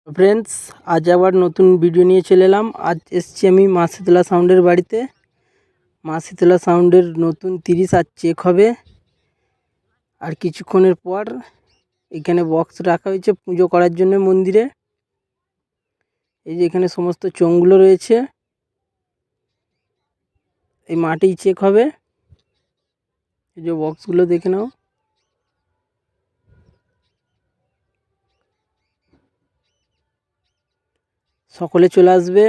Friends, আজ আবার নতুন ভিডিও নিয়ে চলে এলাম। আজ এসছি আমি মা শীতলা সাউন্ডের বাড়িতে। মা শীতলা সাউন্ডের নতুন 30 আজ চেক হবে। আর কিছুক্ষণের পর এখানে বক্স রাখা হয়েছে পুজো করার জন্য মন্দিরে। এই যে এখানে সমস্ত চোঙগুলো রয়েছে, এই মাটি চেক হবে। এই যে বক্সগুলো দেখে নাও। সকলে চলে আসবে,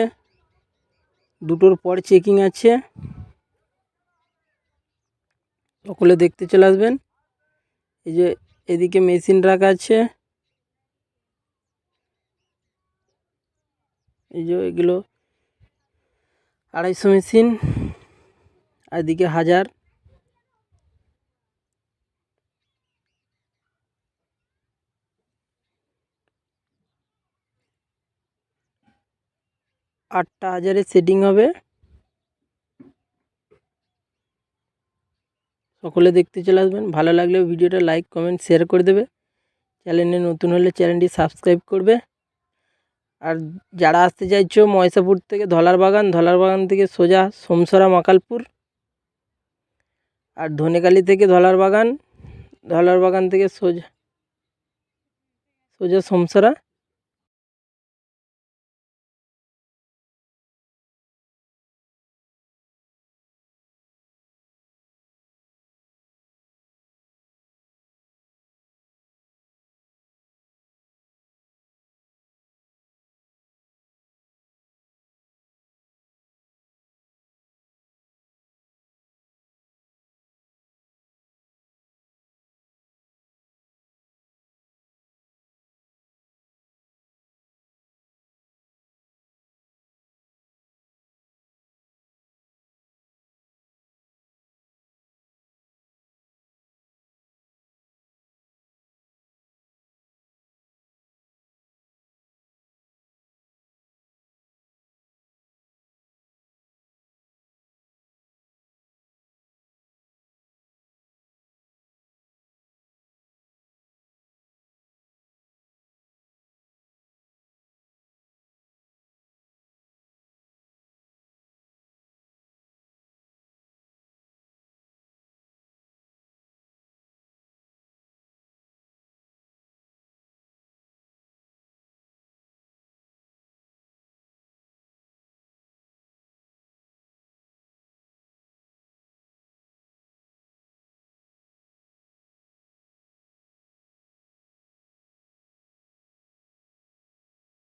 2টোর পর চেকিং আছে, সকলে দেখতে চলে আসবেন। এই যে এদিকে মেশিন রাখা আছে, এই যে এগুলো 250 মেশিন, আর এদিকে 1000। আটটা 1000-এর সেটিং হবে। সকলে দেখতে চলে আসবেন। ভালো লাগলে ভিডিওটা লাইক কমেন্ট শেয়ার করে দেবে। চ্যানেলে নতুন হলে চ্যানেলটি সাবস্ক্রাইব করবে। আর যারা আসতে চাইছো ময়সাপুর থেকে ধলার বাগান থেকে সোজা সোমসরা মাকালপুর, আর ধনেকালি থেকে ধলার বাগান থেকে সোজা সোমসরা।